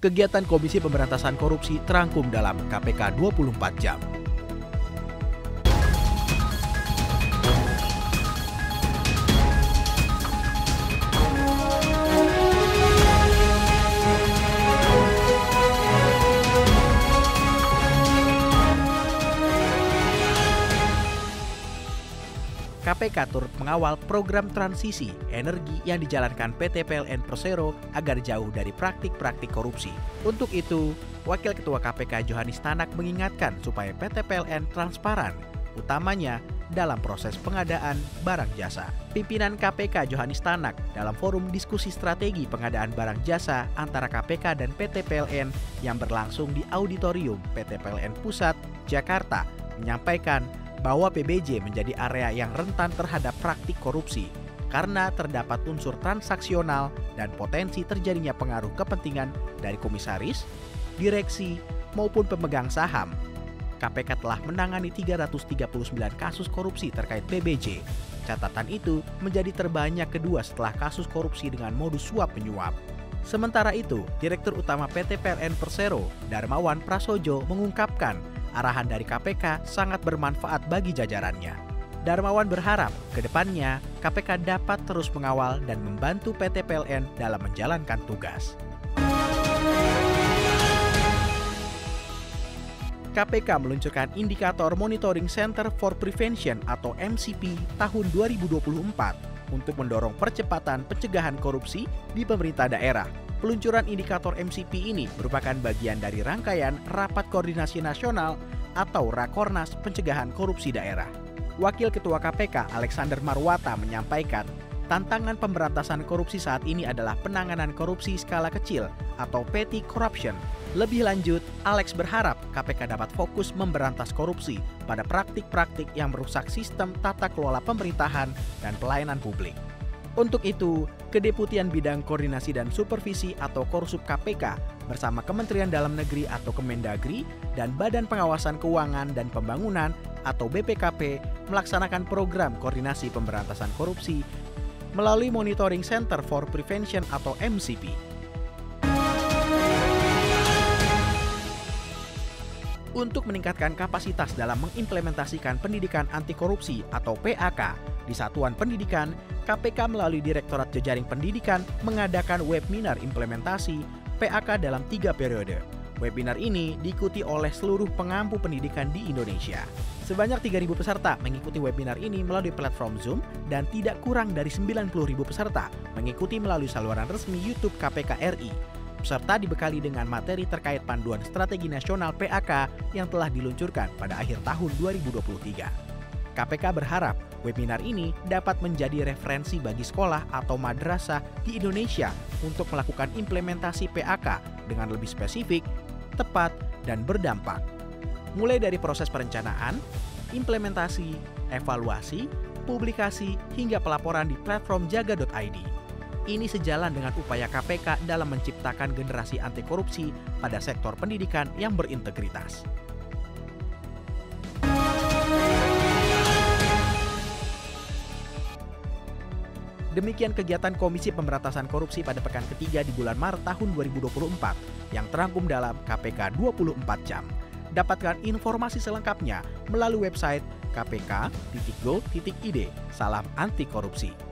Kegiatan Komisi Pemberantasan Korupsi terangkum dalam KPK 24 Jam. KPK turut mengawal program transisi energi yang dijalankan PT PLN Persero agar jauh dari praktik-praktik korupsi. Untuk itu, Wakil Ketua KPK Johanis Tanak mengingatkan supaya PT PLN transparan, utamanya dalam proses pengadaan barang jasa. Pimpinan KPK Johanis Tanak dalam forum diskusi strategi pengadaan barang jasa antara KPK dan PT PLN yang berlangsung di Auditorium PT PLN Pusat, Jakarta, menyampaikan bahwa PBJ menjadi area yang rentan terhadap praktik korupsi karena terdapat unsur transaksional dan potensi terjadinya pengaruh kepentingan dari komisaris, direksi, maupun pemegang saham. KPK telah menangani 339 kasus korupsi terkait PBJ. Catatan itu menjadi terbanyak kedua setelah kasus korupsi dengan modus suap menyuap. Sementara itu, Direktur Utama PT PLN Persero, Darmawan Prasojo, mengungkapkan arahan dari KPK sangat bermanfaat bagi jajarannya. Darmawan berharap ke depannya KPK dapat terus mengawal dan membantu PT PLN dalam menjalankan tugas. KPK meluncurkan Indikator Monitoring Center for Prevention atau MCP tahun 2024 untuk mendorong percepatan pencegahan korupsi di pemerintah daerah. Peluncuran indikator MCP ini merupakan bagian dari rangkaian Rapat Koordinasi Nasional atau Rakornas Pencegahan Korupsi Daerah. Wakil Ketua KPK Alexander Marwata menyampaikan, tantangan pemberantasan korupsi saat ini adalah penanganan korupsi skala kecil atau petty corruption. Lebih lanjut, Alex berharap KPK dapat fokus memberantas korupsi pada praktik-praktik yang merusak sistem tata kelola pemerintahan dan pelayanan publik. Untuk itu, Kedeputian Bidang Koordinasi dan Supervisi atau Korsup KPK bersama Kementerian Dalam Negeri atau Kemendagri dan Badan Pengawasan Keuangan dan Pembangunan atau BPKP melaksanakan program koordinasi pemberantasan korupsi melalui Monitoring Center for Prevention atau MCP. Untuk meningkatkan kapasitas dalam mengimplementasikan pendidikan anti korupsi atau PAK di Satuan Pendidikan, KPK melalui Direktorat Jejaring Pendidikan mengadakan webinar implementasi PAK dalam 3 periode. Webinar ini diikuti oleh seluruh pengampu pendidikan di Indonesia. Sebanyak 3.000 peserta mengikuti webinar ini melalui platform Zoom dan tidak kurang dari 90.000 peserta mengikuti melalui saluran resmi YouTube KPK RI. Peserta dibekali dengan materi terkait panduan strategi nasional PAK yang telah diluncurkan pada akhir tahun 2023. KPK berharap webinar ini dapat menjadi referensi bagi sekolah atau madrasah di Indonesia untuk melakukan implementasi PAK dengan lebih spesifik, tepat, dan berdampak. Mulai dari proses perencanaan, implementasi, evaluasi, publikasi, hingga pelaporan di platform jaga.id. Ini sejalan dengan upaya KPK dalam menciptakan generasi anti korupsi pada sektor pendidikan yang berintegritas. Demikian kegiatan Komisi Pemberantasan Korupsi pada pekan ketiga di bulan Maret tahun 2024 yang terangkum dalam KPK 24 Jam. Dapatkan informasi selengkapnya melalui website kpk.go.id. Salam anti korupsi.